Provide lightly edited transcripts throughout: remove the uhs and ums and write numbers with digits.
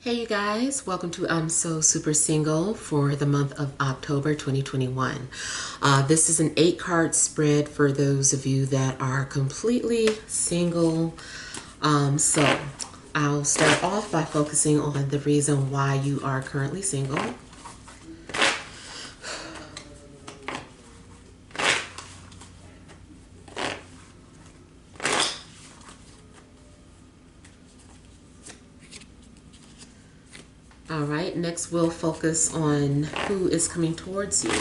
Hey you guys, welcome to I'm So Super Single for the month of October 2021. This is an 8-card spread for those of you that are completely single. So I'll start off by focusing on the reason why you are currently single. All right, next we'll focus on who is coming towards you.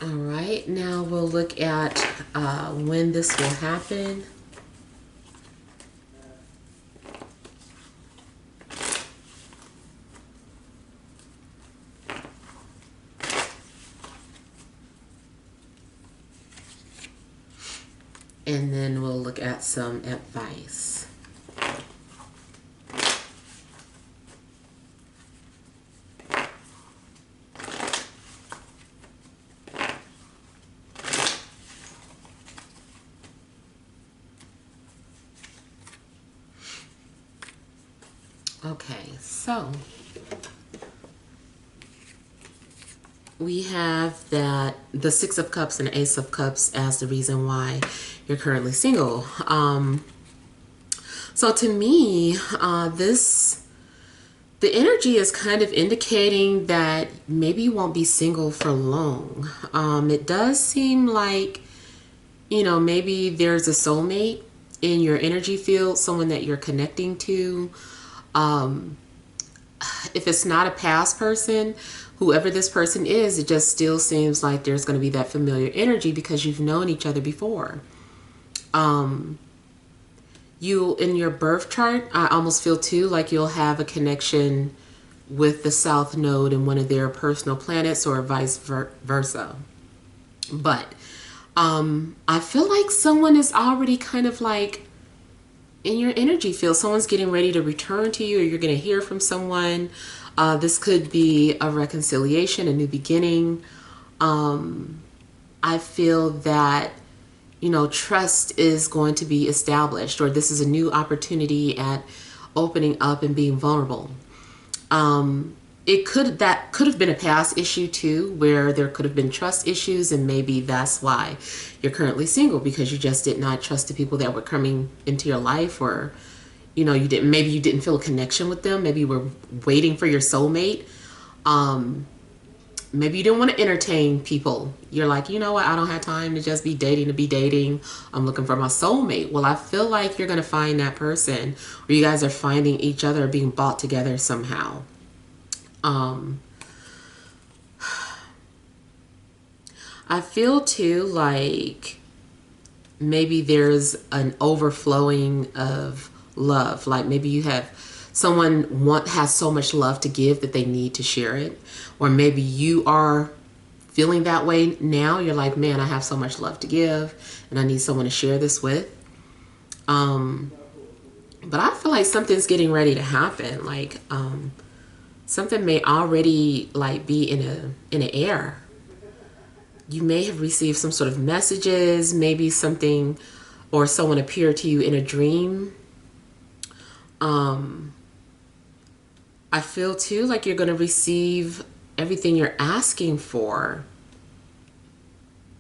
All right, now we'll look at when this will happen. And then we'll look at some advice. Okay, so we have that the Six of Cups and Ace of Cups as the reason why you're currently single. So to me, the energy is kind of indicating that maybe you won't be single for long. It does seem like, maybe there's a soulmate in your energy field, someone that you're connecting to. If it's not a past person, whoever this person is, it just still seems like there's going to be that familiar energy because you've known each other before. You, in your birth chart, I almost feel too like you'll have a connection with the South Node in one of their personal planets or vice versa. But I feel like someone is already kind of like in your energy field. Someone's getting ready to return to you, or you're going to hear from someone. This could be a reconciliation, a new beginning. I feel that, trust is going to be established, or this is a new opportunity at opening up and being vulnerable. That could have been a past issue too, where there could have been trust issues, and maybe that's why you're currently single, because you just did not trust the people that were coming into your life, or maybe you didn't feel a connection with them. Maybe you were waiting for your soulmate. Maybe you didn't want to entertain people. You're like, you know what, I don't have time to just be dating to be dating. I'm looking for my soulmate. Well, I feel like you're going to find that person, or you guys are finding each other, being brought together somehow. I feel too like maybe there's an overflowing of love. Like maybe you have someone has so much love to give that they need to share it. Or maybe you are feeling that way now. You're like, man, I have so much love to give and I need someone to share this with. But I feel like something's getting ready to happen. Like something may already like be in the air. You may have received some sort of messages, maybe something, or someone appeared to you in a dream. I feel too like you're going to receive everything you're asking for.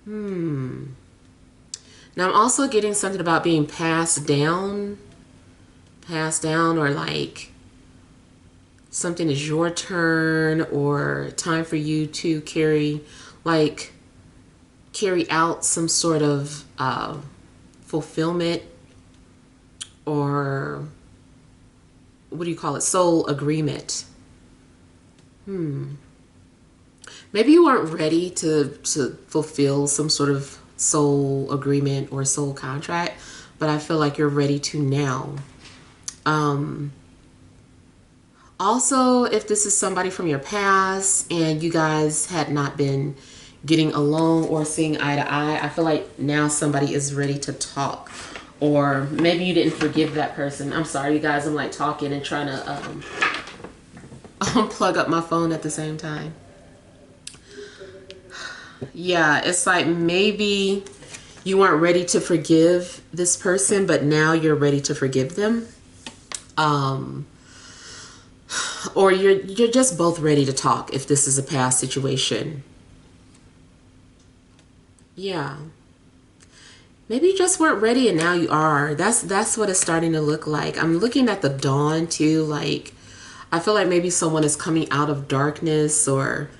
Now I'm also getting something about being passed down, or like something is your turn, or time for you to carry out some sort of fulfillment, or what do you call it? Soul agreement. Maybe you weren't ready to fulfill some sort of soul agreement or soul contract, but I feel like you're ready to now. Also, if this is somebody from your past and you guys had not been getting along or seeing eye to eye, I feel like now somebody is ready to talk. Or maybe you didn't forgive that person. I'm sorry, you guys. I'm like talking and trying to unplug up my phone at the same time. Yeah, it's like maybe you weren't ready to forgive this person, but now you're ready to forgive them. Or you're just both ready to talk if this is a past situation. Yeah. Maybe you just weren't ready and now you are. That's what it's starting to look like. I'm looking at the dawn too. Like, I feel like maybe someone is coming out of darkness, or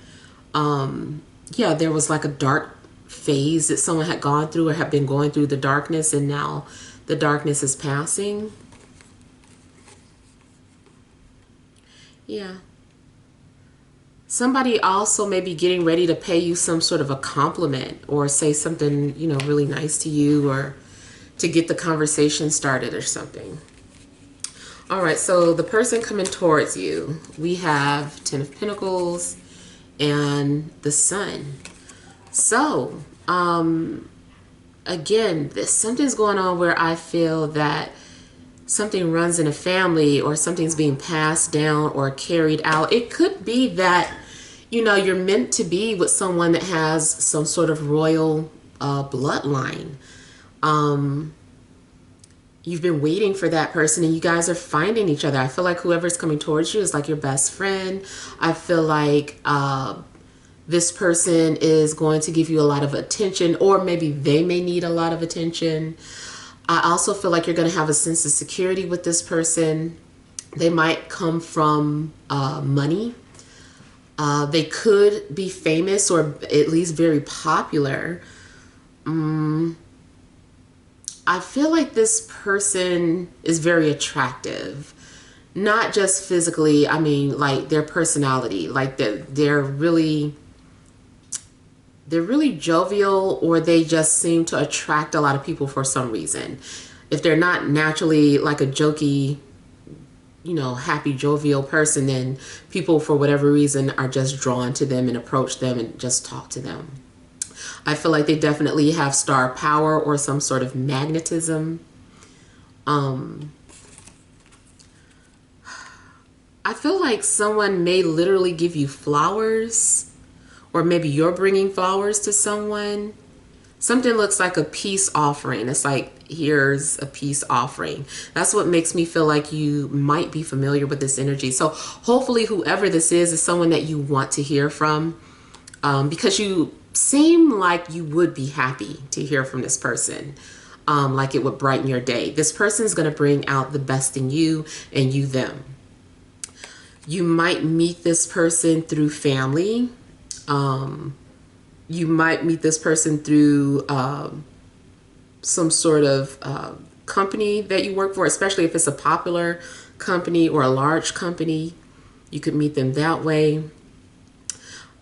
yeah, there was like a dark phase that someone had gone through or had been going through the darkness, and now the darkness is passing. Yeah. Somebody also may be getting ready to pay you some sort of a compliment or say something, really nice to you, or to get the conversation started or something. All right, so the person coming towards you, we have Ten of Pentacles and the Sun. So, again, something's going on where I feel that something runs in a family, or something's being passed down or carried out. It could be that, you're meant to be with someone that has some sort of royal bloodline. You've been waiting for that person and you guys are finding each other. I feel like whoever's coming towards you is like your best friend. I feel like this person is going to give you a lot of attention, or maybe they may need a lot of attention. I also feel like you're going to have a sense of security with this person. They might come from money. They could be famous or at least very popular. I feel like this person is very attractive. Not just physically, I mean like their personality. Like they're really jovial, or they just seem to attract a lot of people for some reason. If they're not naturally like a jokey, happy, jovial person, then people for whatever reason are just drawn to them and approach them and just talk to them. I feel like they definitely have star power or some sort of magnetism. I feel like someone may literally give you flowers, or maybe you're bringing flowers to someone. Something looks like a peace offering. It's like, here's a peace offering. That's what makes me feel like you might be familiar with this energy. So hopefully whoever this is someone that you want to hear from, because you seem like you would be happy to hear from this person. Like it would brighten your day. This person is going to bring out the best in you and you them. You might meet this person through family. You might meet this person through some sort of company that you work for, especially if it's a popular company or a large company. You could meet them that way.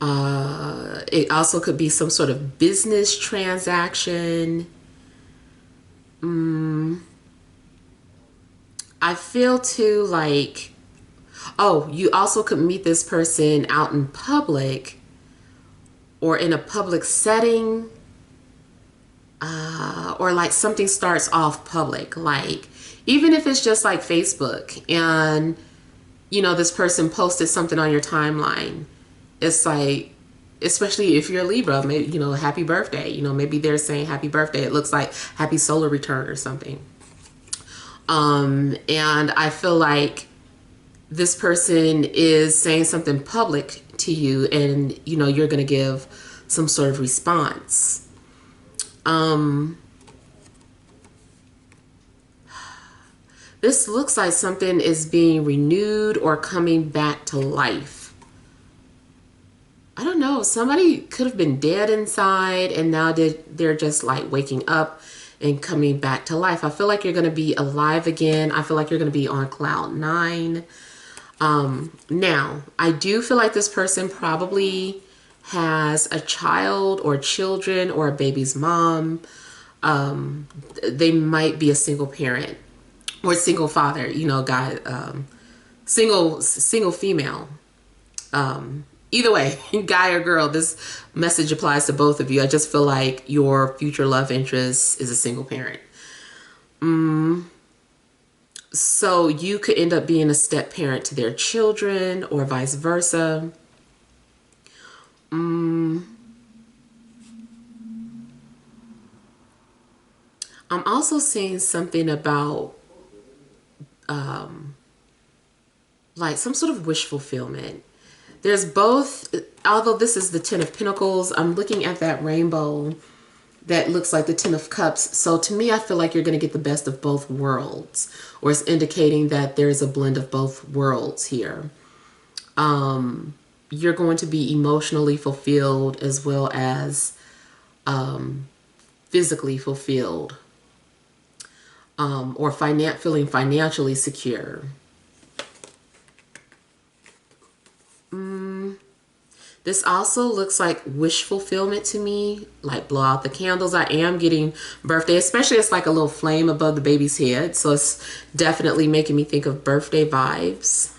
It also could be some sort of business transaction. I feel too like, you also could meet this person out in public or in a public setting, or like something starts off public, like even if it's just like Facebook and this person posted something on your timeline. It's like, especially if you're a Libra, maybe, happy birthday, maybe they're saying happy birthday. It looks like happy solar return or something. And I feel like this person is saying something public to you, and you're going to give some sort of response. This looks like something is being renewed or coming back to life. I don't know. Somebody could have been dead inside and now they're just like waking up and coming back to life. I feel like you're going to be alive again. I feel like you're going to be on cloud 9. Now, I do feel like this person probably has a child or children or a baby's mom. They might be a single parent or single father, guy, single female. Either way, guy or girl, this message applies to both of you. I just feel like your future love interest is a single parent. So you could end up being a step parent to their children or vice versa. I'm also seeing something about like some sort of wish fulfillment. There's both, although this is the Ten of Pentacles, I'm looking at that rainbow that looks like the Ten of Cups. So to me, I feel like you're going to get the best of both worlds, or it's indicating that there's a blend of both worlds here. You're going to be emotionally fulfilled as well as physically fulfilled, or feeling financially secure. This also looks like wish fulfillment to me, like blow out the candles. I am getting birthday, especially it's like a little flame above the baby's head. So it's definitely making me think of birthday vibes.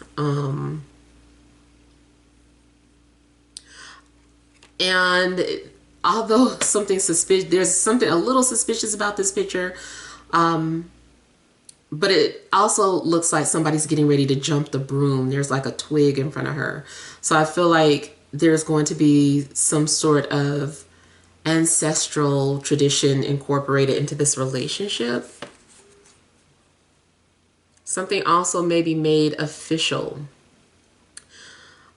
And although something suspicious, there's something a little suspicious about this picture. But it also looks like somebody's getting ready to jump the broom. There's like a twig in front of her. So I feel like there's going to be some sort of ancestral tradition incorporated into this relationship. Something also may be made official.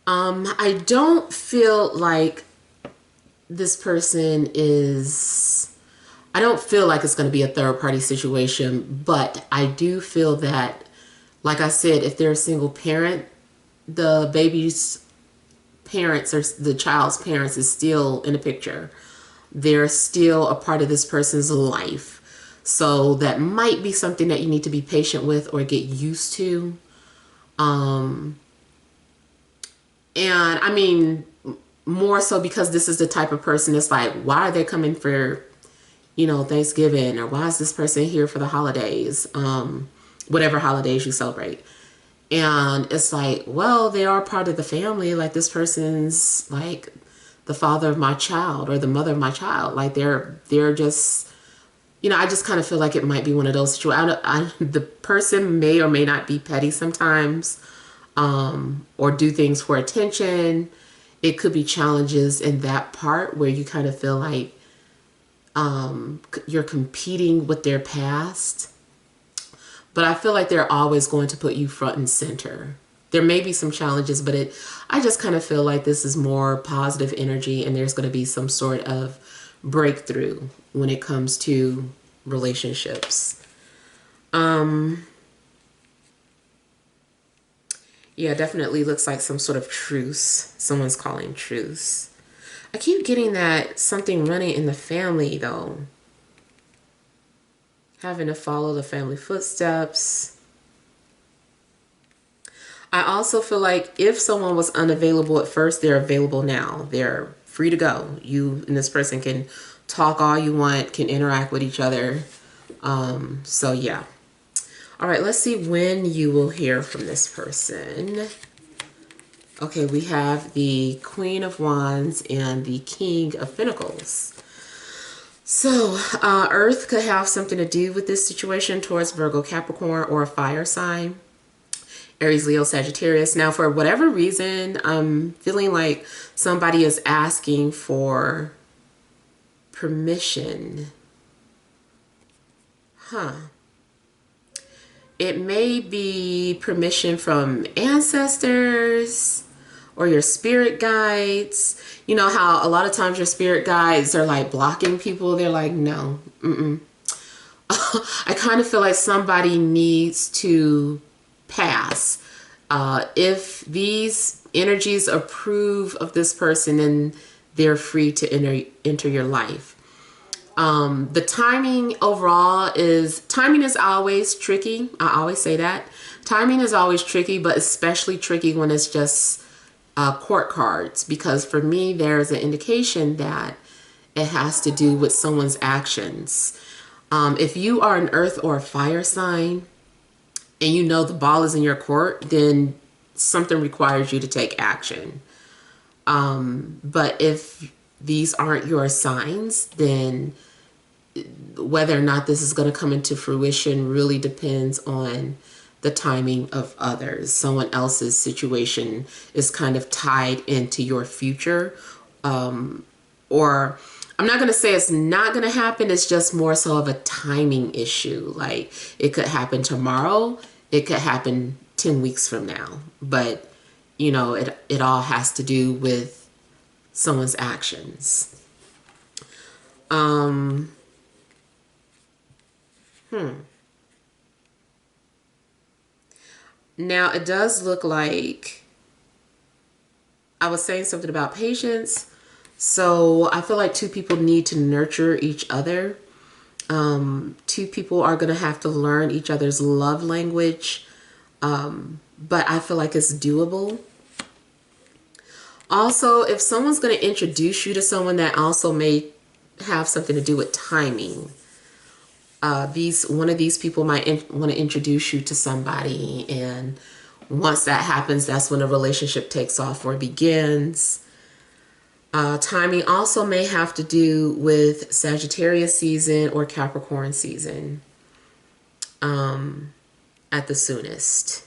I don't feel like this person is... I don't feel like it's going to be a third party situation, but I do feel that, like I said, if they're a single parent, the baby's parents or the child's parents is still in the picture. They're still a part of this person's life. So that might be something that you need to be patient with or get used to. And I mean, more so because this is the type of person that's like, why are they coming for, you know, Thanksgiving, or why is this person here for the holidays? Whatever holidays you celebrate. And it's like, well, they are part of the family. Like, this person's like the father of my child or the mother of my child. Like, they're just, you know, I just kind of feel like it might be one of those situations. The person may or may not be petty sometimes, or do things for attention. It could be challenges in that part where you kind of feel like you're competing with their past. But I feel like they're always going to put you front and center. There may be some challenges, but I just kind of feel like this is more positive energy, and there's going to be some sort of breakthrough when it comes to relationships. Yeah, definitely looks like some sort of truce. Someone's calling truce. I keep getting that something running in the family, though. Having to follow the family footsteps. I also feel like if someone was unavailable at first, they're available now. They're free to go. You and this person can talk all you want, can interact with each other. So yeah. All right, let's see when you will hear from this person. Okay, we have the Queen of Wands and the King of Pentacles. So, Earth could have something to do with this situation towards Virgo, Capricorn, or a fire sign. Aries, Leo, Sagittarius. Now, for whatever reason, I'm feeling like somebody is asking for permission. It may be permission from ancestors or your spirit guides. You know how a lot of times your spirit guides are like blocking people. They're like, no, I kind of feel like somebody needs to pass. If these energies approve of this person, then they're free to enter your life. The timing overall timing is always tricky. I always say that. Timing is always tricky, but especially tricky when it's just court cards, because for me, there's an indication that it has to do with someone's actions. If you are an earth or a fire sign and you know the ball is in your court, then something requires you to take action. But if these aren't your signs, then whether or not this is going to come into fruition really depends on the timing of others. Someone else's situation is kind of tied into your future. Or I'm not going to say it's not going to happen. It's just more so of a timing issue. Like it could happen tomorrow. It could happen 10 weeks from now. But, you know, it all has to do with someone's actions. Now, it does look like I was saying something about patience. So I feel like two people need to nurture each other. Two people are going to have to learn each other's love language. But I feel like it's doable. Also, if someone's going to introduce you to someone, that also may have something to do with timing. One of these people might want to introduce you to somebody, and once that happens, that's when a relationship takes off or begins. Timing also may have to do with Sagittarius season or Capricorn season at the soonest.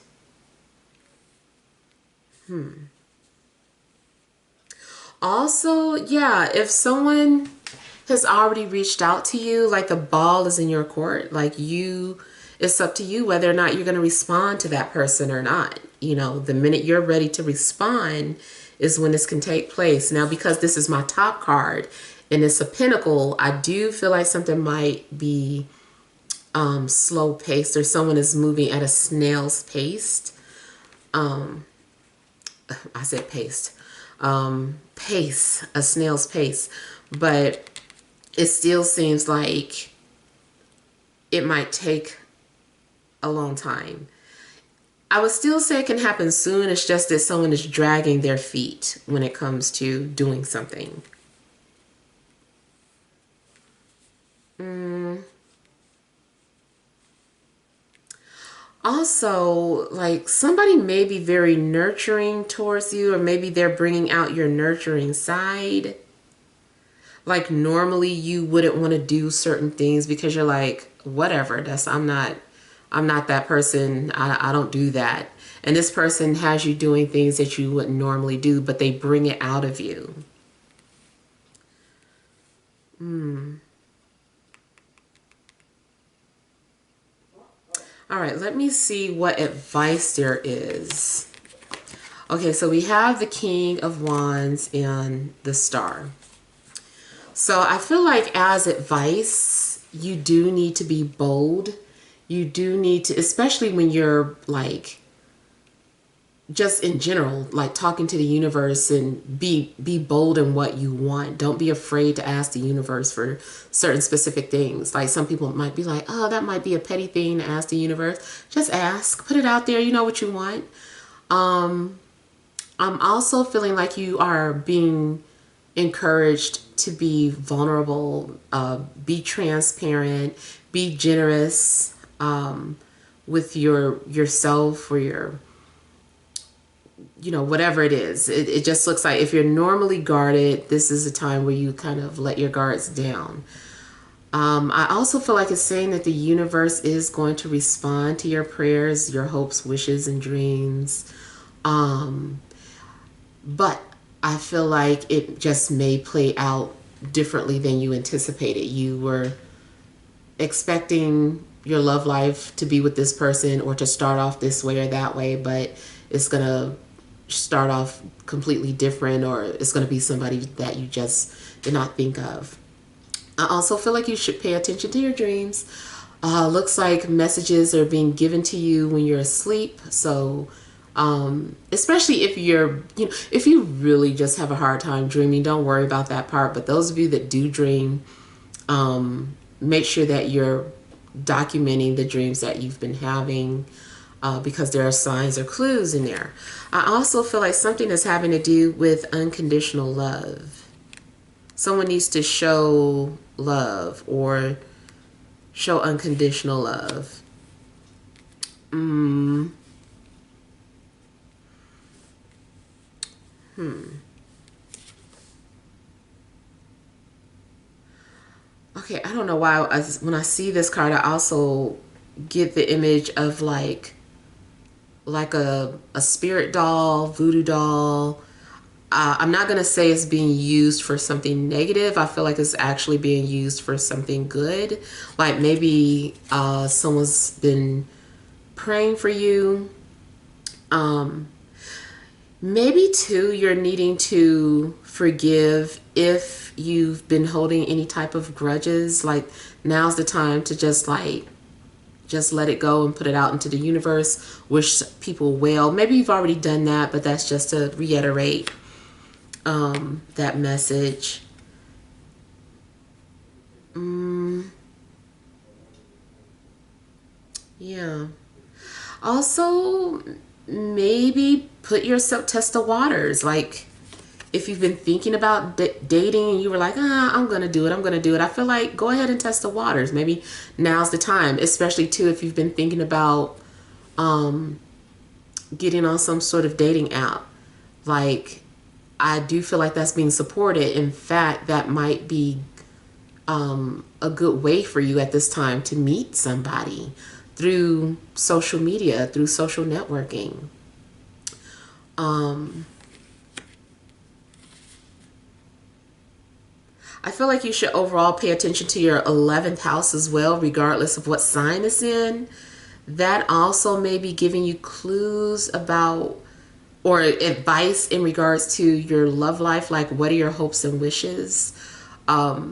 Also, yeah, if someone has already reached out to you, like the ball is in your court, like it's up to you whether or not you're going to respond to that person or not. You know, the minute you're ready to respond is when this can take place. Now, because this is my top card and it's a pentacle, I do feel like something might be slow paced, or someone is moving at a snail's pace. I said pace, a snail's pace, but it still seems like it might take a long time. I would still say it can happen soon. It's just that someone is dragging their feet when it comes to doing something. Also, like somebody may be very nurturing towards you, or maybe they're bringing out your nurturing side. Like normally you wouldn't want to do certain things because you're like, whatever, I'm not that person. I don't do that. And this person has you doing things that you wouldn't normally do, but they bring it out of you. All right, let me see what advice there is. Okay, so we have the King of Wands and the Star. So I feel like as advice, you do need to be bold. You do need to, especially when you're like, just in general, like talking to the universe, and be bold in what you want. Don't be afraid to ask the universe for certain specific things. Like some people might be like, oh, that might be a petty thing to ask the universe. Just ask, put it out there. You know what you want. I'm also feeling like you are being encouraged to be vulnerable, be transparent, be generous with yourself, or your, you know, whatever it is. It just looks like if you're normally guarded, this is a time where you kind of let your guards down. I also feel like it's saying that the universe is going to respond to your prayers, your hopes, wishes, and dreams. But I feel like it just may play out differently than you anticipated. You were expecting your love life to be with this person, or to start off this way or that way, but it's going to start off completely different, or it's going to be somebody that you just did not think of. I also feel like you should pay attention to your dreams. Looks like messages are being given to you when you're asleep. So especially if if you really just have a hard time dreaming, don't worry about that part. But those of you that do dream, make sure that you're documenting the dreams that you've been having, because there are signs or clues in there. I also feel like something is having to do with unconditional love. Someone needs to show love or show unconditional love. Okay, I don't know why when I see this card, I also get the image of like like a spirit doll, voodoo doll. I'm not going to say it's being used for something negative. I feel like it's actually being used for something good. Like maybe someone's been praying for you. Maybe too, you're needing to forgive if you've been holding any type of grudges. Like now's the time to just let it go and put it out into the universe. Wish people well. Maybe you've already done that, but that's just to reiterate that message. Yeah. Also, maybe put yourself, test the waters. Like if you've been thinking about dating and you were like, I'm gonna do it, I feel like go ahead and test the waters. Maybe now's the time, especially too if you've been thinking about getting on some sort of dating app. Like I do feel like that's being supported. In fact, that might be a good way for you at this time to meet somebody through social media, through social networking. I feel like you should overall pay attention to your 11th house as well, regardless of what sign it's in. That also may be giving you clues about or advice in regards to your love life. Like, what are your hopes and wishes? I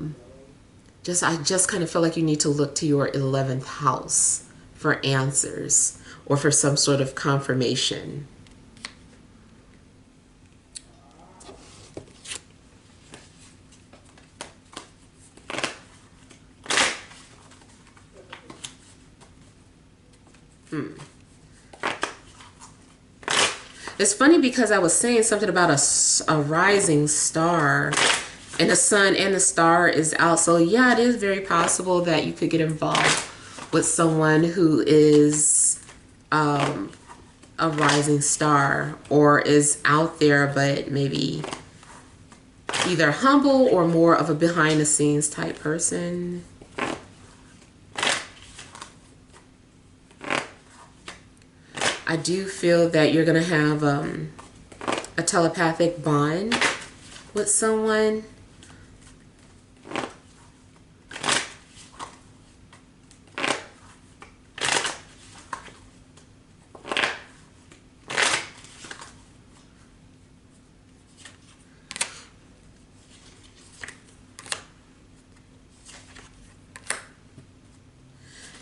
just kind of feel like you need to look to your 11th house for answers or for some sort of confirmation. It's funny because I was saying something about a rising star, and the sun and the star is out. So yeah, it is very possible that you could get involved with someone who is a rising star or is out there, but maybe either humble or more of a behind the scenes type person. I do feel that you're going to have a telepathic bond with someone.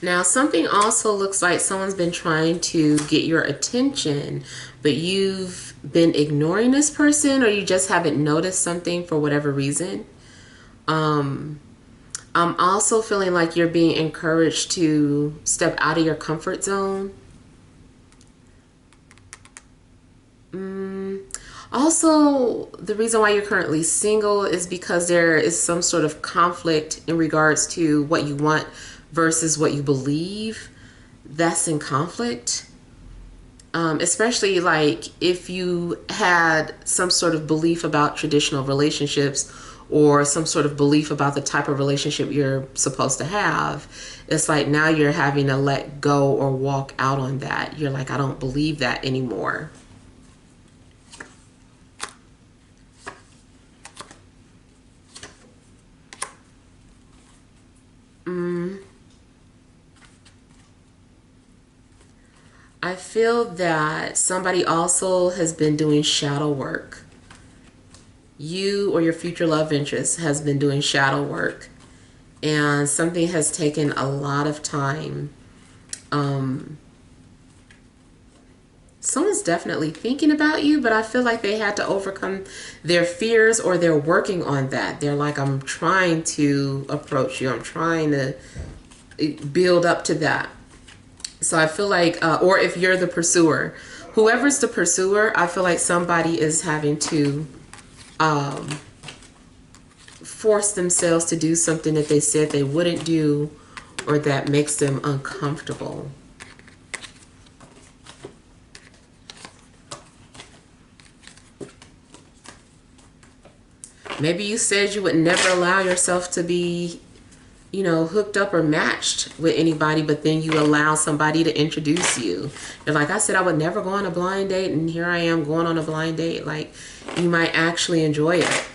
Now, something also looks like someone's been trying to get your attention, but you've been ignoring this person or you just haven't noticed something for whatever reason. I'm also feeling like you're being encouraged to step out of your comfort zone. Also, the reason why you're currently single is because there is some sort of conflict in regards to what you want versus what you believe. That's in conflict. Especially like if you had some sort of belief about traditional relationships or some sort of belief about the type of relationship you're supposed to have. It's like now you're having to let go or walk out on that. You're like, I don't believe that anymore. I feel that somebody also has been doing shadow work. You or your future love interest has been doing shadow work, and something has taken a lot of time. Someone's definitely thinking about you, but I feel like they had to overcome their fears or they're working on that. They're like, I'm trying to approach you. I'm trying to build up to that. So I feel like, or if you're the pursuer, whoever's the pursuer, I feel like somebody is having to force themselves to do something that they said they wouldn't do or that makes them uncomfortable. Maybe you said you would never allow yourself to be you know, hooked up or matched with anybody, but then you allow somebody to introduce you. And like I said, I would never go on a blind date, and here I am going on a blind date. Like, you might actually enjoy it.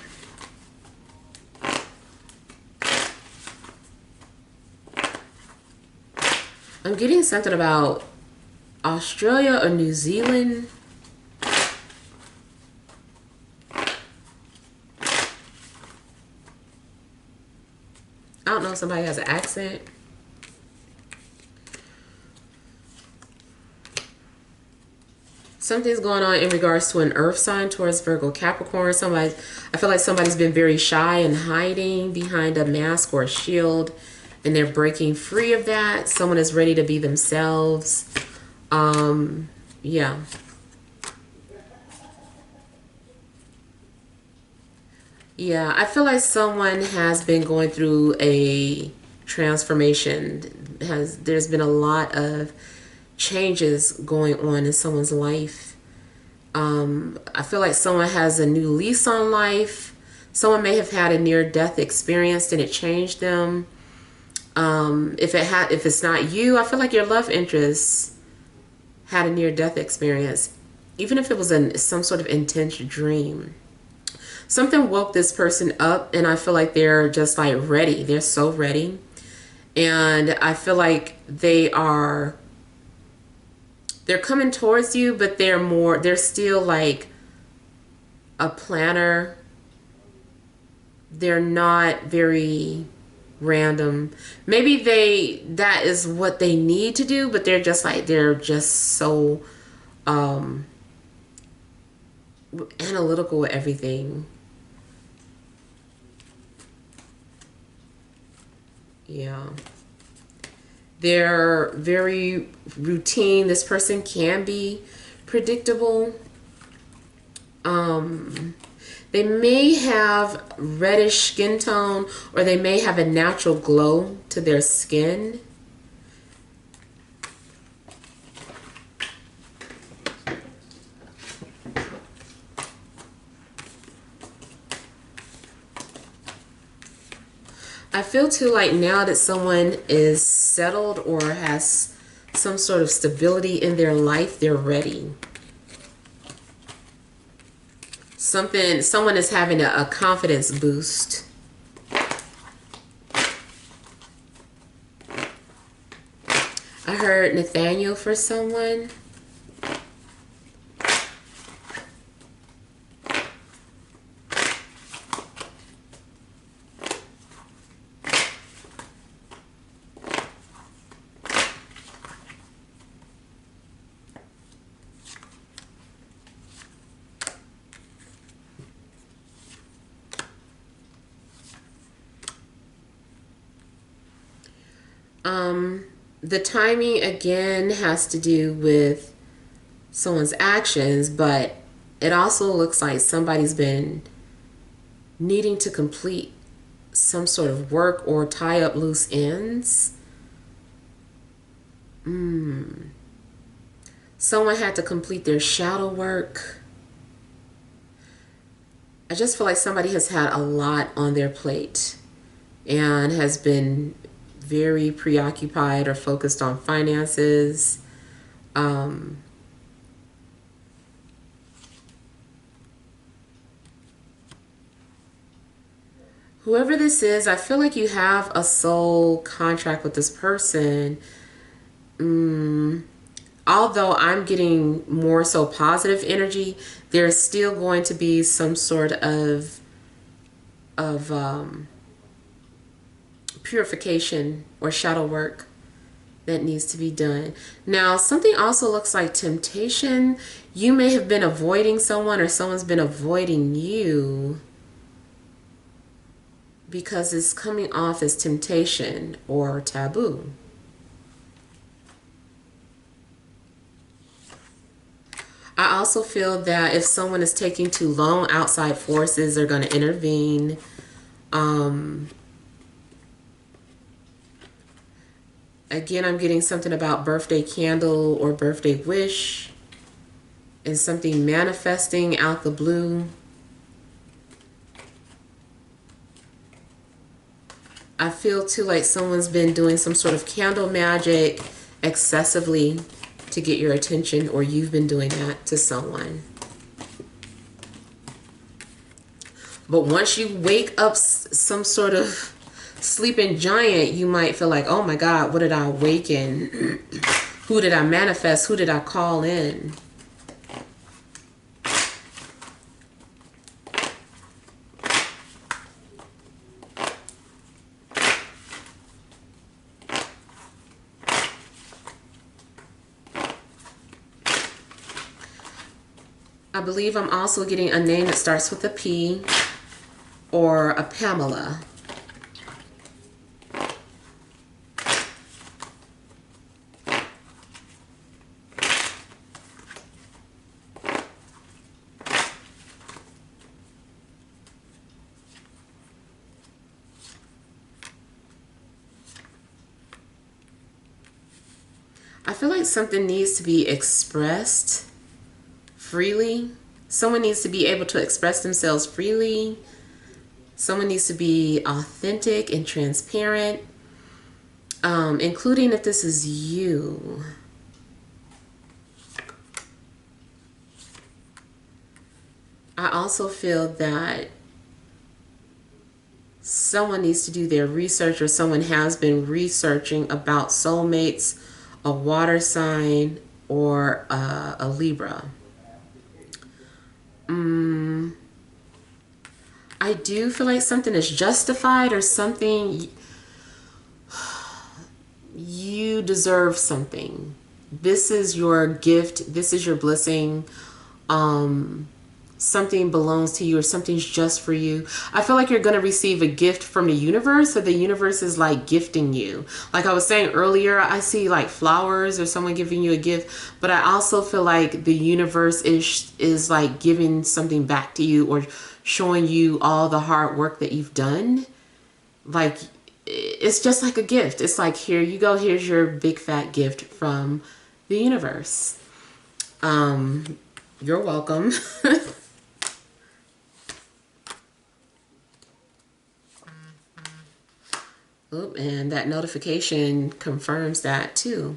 I'm getting something about Australia or New Zealand. I don't know if somebody has an accent. Something's going on in regards to an earth sign towards Virgo, Capricorn. Somebody, I feel like somebody's been very shy and hiding behind a mask or a shield, and they're breaking free of that. Someone is ready to be themselves. Yeah. Yeah, I feel like someone has been going through a transformation. There's been a lot of changes going on in someone's life. I feel like someone has a new lease on life. Someone may have had a near-death experience and it changed them. If it's not you, I feel like your love interest had a near-death experience, even if it was some sort of intense dream. Something woke this person up, and I feel like they're just like ready. They're so ready. And I feel like they're coming towards you, but they're still like a planner. They're not very random. Maybe that is what they need to do, but they're just so analytical with everything. Yeah. They're very routine. This person can be predictable. They may have reddish skin tone, or they may have a natural glow to their skin. I feel too like now that someone is settled or has some sort of stability in their life, they're ready. Someone is having a confidence boost. I heard Nathaniel for someone. The timing again has to do with someone's actions, but it also looks like somebody's been needing to complete some sort of work or tie up loose ends. Someone had to complete their shadow work. I just feel like somebody has had a lot on their plate and has been very preoccupied or focused on finances. Whoever this is, I feel like you have a soul contract with this person. Although I'm getting more so positive energy, there's still going to be some sort of purification or shadow work that needs to be done. Now, something also looks like temptation. You may have been avoiding someone, or someone's been avoiding you, because it's coming off as temptation or taboo. I also feel that if someone is taking too long, outside forces are going to intervene. Again, I'm getting something about birthday candle or birthday wish, and something manifesting out the blue. I feel too like someone's been doing some sort of candle magic excessively to get your attention, or you've been doing that to someone. But once you wake up some sort of sleeping giant, you might feel like, oh my God, what did I awaken? Who did I manifest? Who did I call in? I believe I'm also getting a name that starts with a P or a Pamela. I feel like something needs to be expressed freely. Someone needs to be able to express themselves freely. Someone needs to be authentic and transparent, including if this is you. I also feel that someone needs to do their research, or someone has been researching about soulmates, a water sign, or a Libra. I do feel like something is justified, or something, you deserve something. This is your gift. This is your blessing. Something belongs to you, or something's just for you. I feel like you're going to receive a gift from the universe, or the universe is like gifting you. Like I was saying earlier, I see like flowers or someone giving you a gift, but I also feel like the universe is like giving something back to you, or showing you all the hard work that you've done. Like it's just like a gift. It's like, here you go, here's your big fat gift from the universe. You're welcome. Oop, and that notification confirms that too.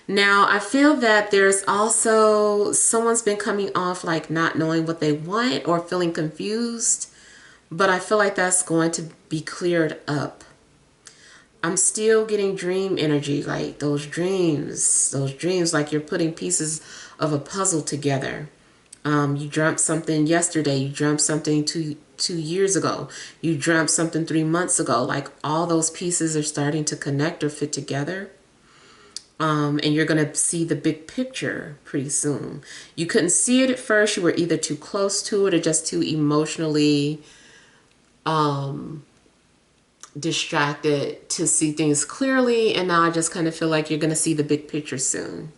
Now, I feel that there's also someone's been coming off like not knowing what they want, or feeling confused, but I feel like that's going to be cleared up. I'm still getting dream energy, like those dreams like you're putting pieces of a puzzle together. You dreamt something yesterday, you dreamt something two years ago, you dreamt something 3 months ago. Like all those pieces are starting to connect or fit together. And you're going to see the big picture pretty soon. You couldn't see it at first. You were either too close to it, or just too emotionally distracted to see things clearly. And now I just kind of feel like you're going to see the big picture soon.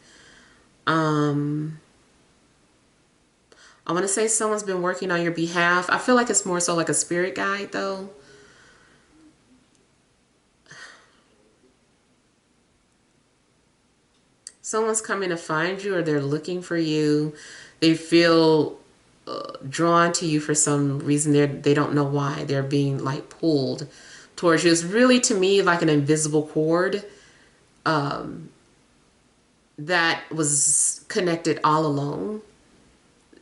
I want to say someone's been working on your behalf. I feel like it's more so like a spirit guide though. Someone's coming to find you, or they're looking for you. They feel drawn to you for some reason. They don't know why. They're being like pulled towards you. It's really, to me, like an invisible cord that was connected all along.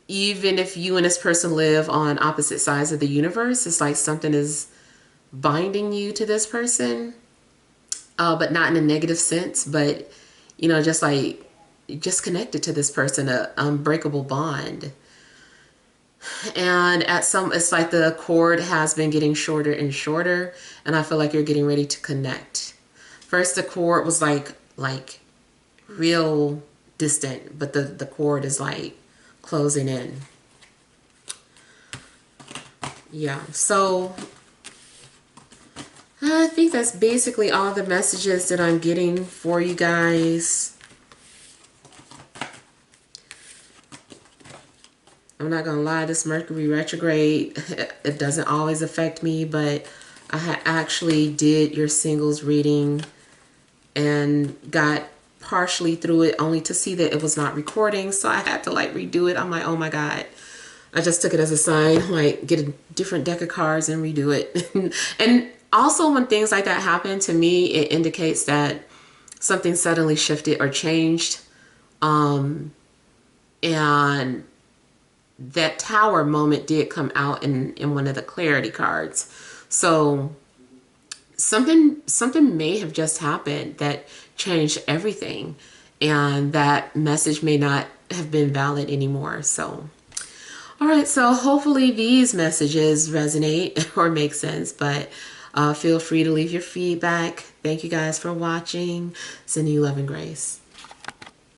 Even if you and this person live on opposite sides of the universe, it's like something is binding you to this person, but not in a negative sense, but you know, just connected to this person, an unbreakable bond. And it's like the cord has been getting shorter and shorter, and I feel like you're getting ready to connect. First, the cord was like real distant, but the cord is like closing in. Yeah, so I think that's basically all the messages that I'm getting for you guys. I'm not gonna lie, this Mercury retrograde, it doesn't always affect me, but I actually did your singles reading and got partially through it, only to see that it was not recording, so I had to like redo it. I'm like, oh my God. I just took it as a sign, like get a different deck of cards and redo it. And Also, when things like that happen, to me, it indicates that something suddenly shifted or changed. And that tower moment did come out in one of the clarity cards. So something may have just happened that changed everything, and that message may not have been valid anymore. So all right, so hopefully these messages resonate or make sense, but feel free to leave your feedback. Thank you guys for watching. Sending you love and grace.